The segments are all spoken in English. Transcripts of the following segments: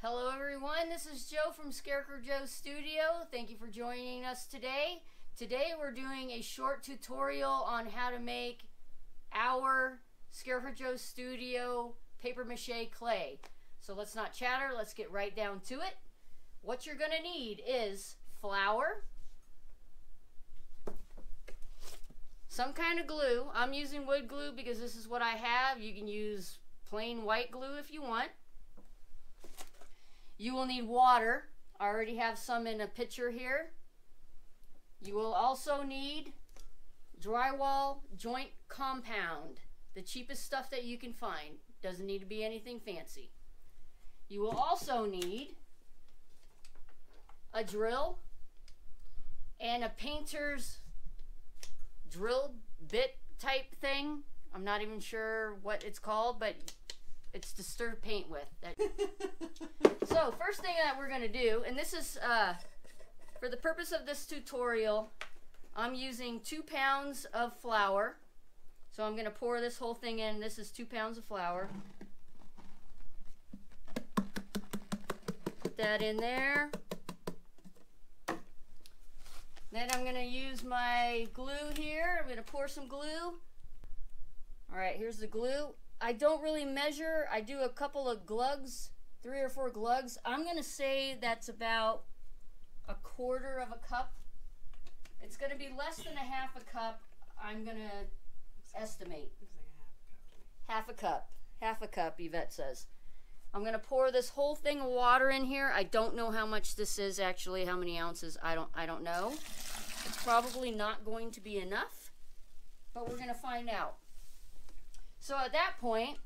Hello everyone, this is Joe from Scarecrow Joe's Studio. Thank you for joining us today. Today we're doing a short tutorial on how to make our Scarecrow Joe's Studio paper mache clay. So let's not chatter, let's get right down to it. What you're gonna need is flour, some kind of glue. I'm using wood glue because this is what I have. You can use plain white glue if you want. You will need water. I already have some in a pitcher here. You will also need drywall joint compound, the cheapest stuff that you can find. Doesn't need to be anything fancy. You will also need a drill and a painter's drill bit type thing. I'm not even sure what it's called, but it's to stir paint with. So first thing that we're going to do, and this is for the purpose of this tutorial, I'm using 2 pounds of flour. So I'm going to pour this whole thing in. This is 2 pounds of flour. Put that in there. Then I'm going to use my glue here. I'm going to pour some glue. All right, here's the glue. I don't really measure. I do a couple of glugs, 3 or 4 glugs. I'm going to say that's about 1/4 of a cup. It's going to be less than 1/2 a cup. I'm going to estimate. Half a cup. Half a cup, Yvette says. I'm going to pour this whole thing of water in here. I don't know how much this is actually, how many ounces. I don't know. It's probably not going to be enough, but we're going to find out. So at that point,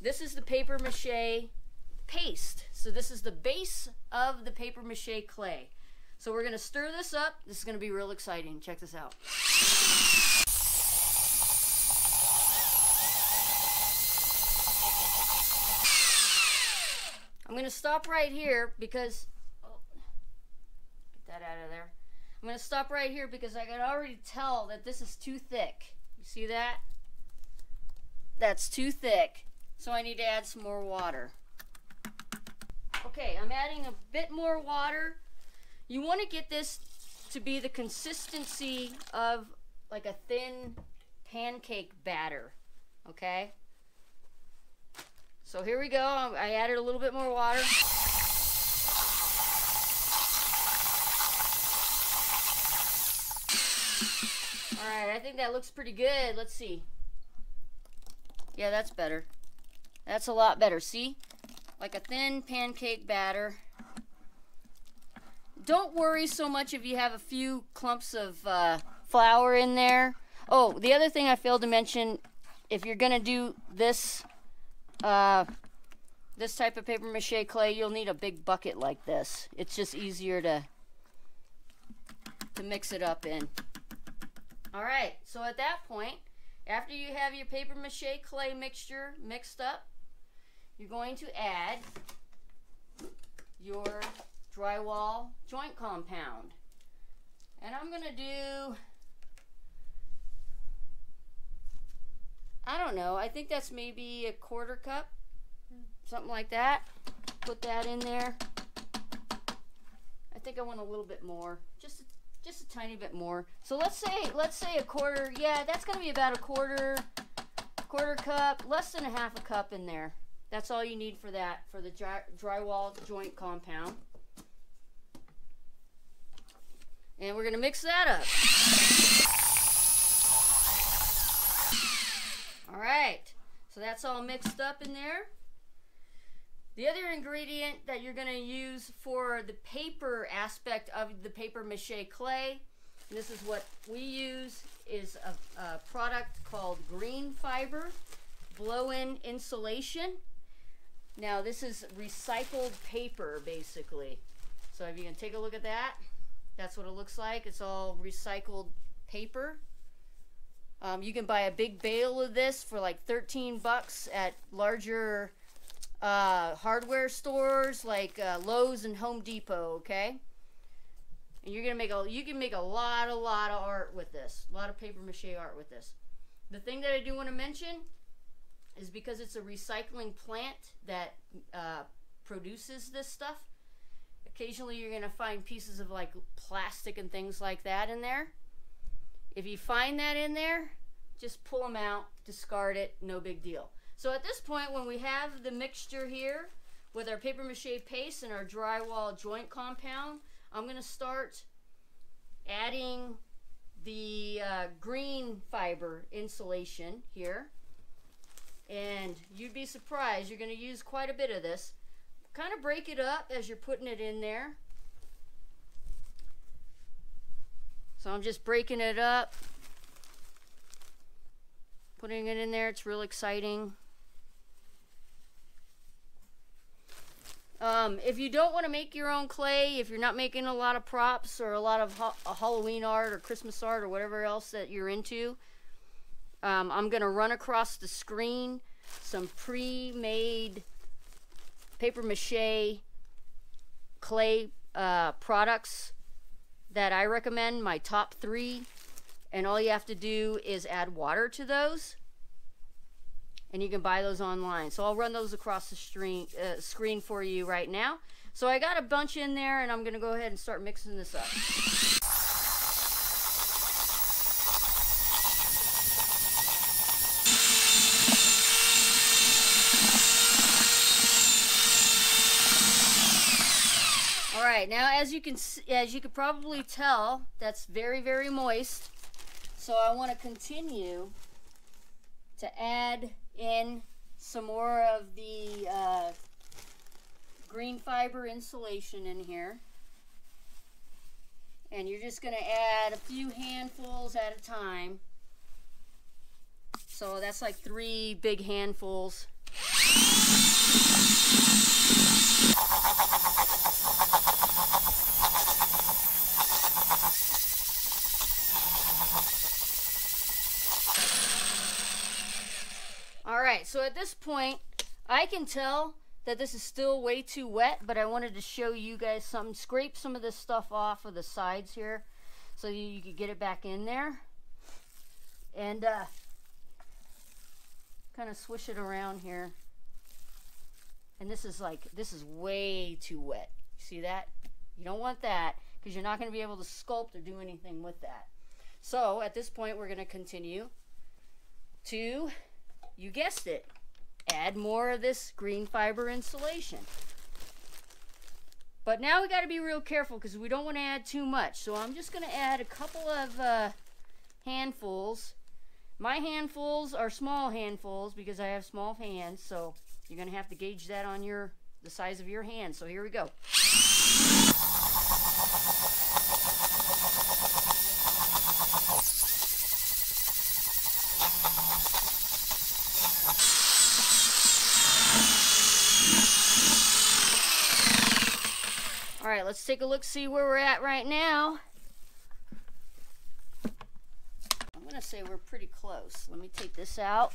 this is the paper mache paste. So this is the base of the paper mache clay. So we're going to stir this up. This is going to be real exciting. Check this out. I'm going to stop right here because, get that out of there. I'm going to stop right here because I can already tell that this is too thick. You see that? That's too thick. So I need to add some more water. Okay, I'm adding a bit more water. You want to get this to be the consistency of like a thin pancake batter, okay? So here we go. I added a little bit more water. All right, I think that looks pretty good. Let's see. Yeah, that's better. That's a lot better. See? Like a thin pancake batter. Don't worry so much if you have a few clumps of flour in there. Oh, the other thing I failed to mention, if you're going to do this this type of paper mache clay, you'll need a big bucket like this. It's just easier to mix it up in. All right, so at that point, after you have your paper mache clay mixture mixed up, you're going to add your drywall joint compound. And I'm going to do, I don't know, I think that's maybe 1/4 cup, something like that. Put that in there. I think I want a little bit more, just a tiny bit more. So let's say 1/4. Yeah, that's going to be about 1/4 cup, less than 1/2 cup in there. That's all you need for that, for the drywall joint compound. And we're going to mix that up. All right, so that's all mixed up in there. The other ingredient that you're going to use for the paper aspect of the paper mache clay, and this is what we use, is a product called green fiber blow-in insulation. Now this is recycled paper basically. So if you can take a look at that, that's what it looks like. It's all recycled paper. You can buy a big bale of this for like 13 bucks at larger hardware stores like Lowe's and Home Depot, okay? And you're gonna you can make a lot of art with this, a lot of paper mache art with this. The thing that I do want to mention is because it's a recycling plant that produces this stuff. Occasionally you're going to find pieces of like plastic and things like that in there. If you find that in there, just pull them out, discard it, no big deal. So at this point, when we have the mixture here with our paper mache paste and our drywall joint compound, I'm going to start adding the green fiber insulation here. And you'd be surprised, you're going to use quite a bit of this. Kind of break it up as you're putting it in there. So I'm just breaking it up, putting it in there. It's real exciting. If you don't want to make your own clay, if you're not making a lot of props or a lot of Halloween art or Christmas art or whatever else that you're into, I'm going to run across the screen some pre-made paper mache clay products that I recommend, my top 3. And all you have to do is add water to those. And you can buy those online. So I'll run those across the screen for you right now. So I got a bunch in there, and I'm going to go ahead and start mixing this up. All right, now as you can probably tell, that's very, very moist. So I want to continue to add in some more of the green fiber insulation in here. And you're just going to add a few handfuls at a time. So that's like 3 big handfuls. Alright, so at this point, I can tell that this is still way too wet, but I wanted to show you guys something. Scrape some of this stuff off of the sides here so you can get it back in there. And kind of swish it around here. And this is way too wet. See that? You don't want that because you're not going to be able to sculpt or do anything with that. So at this point, we're going to continue to, you guessed it, add more of this green fiber insulation. But now we got to be real careful because we don't want to add too much. So I'm just going to add a couple of handfuls. My handfuls are small handfuls because I have small hands. So you're going to have to gauge that on the size of your hand. So here we go. All right, let's take a look, see where we're at right now. I'm going to say we're pretty close. Let me take this out.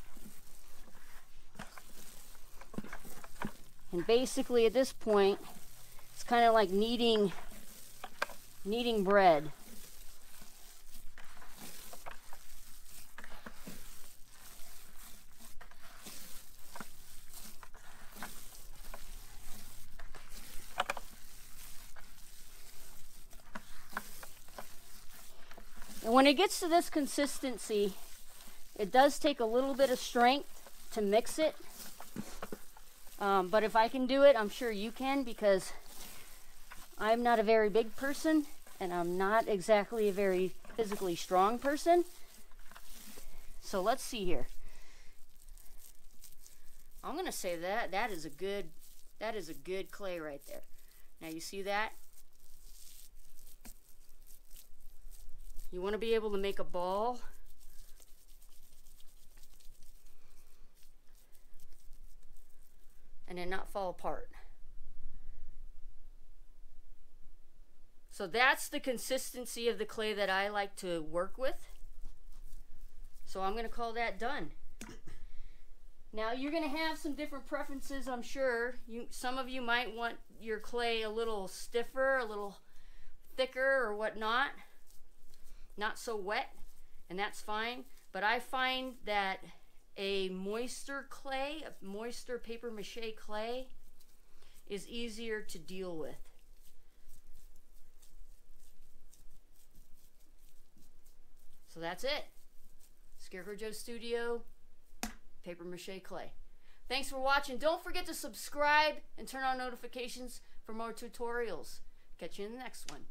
And basically at this point, it's kind of like kneading bread. And when it gets to this consistency, it does take a little bit of strength to mix it. But if I can do it, I'm sure you can, because I'm not a very big person and I'm not exactly a very physically strong person. So let's see here. I'm going to say that is a good clay right there. Now you see that? You want to be able to make a ball. And then not fall apart. So that's the consistency of the clay that I like to work with. So I'm going to call that done. Now you're going to have some different preferences, I'm sure. Some of you might want your clay a little stiffer, a little thicker or whatnot. Not so wet, and that's fine. But I find that a moister clay, a moister paper mache clay, is easier to deal with. So that's it. Scarecrow Joe Studio, paper mache clay. Thanks for watching. Don't forget to subscribe and turn on notifications for more tutorials. Catch you in the next one.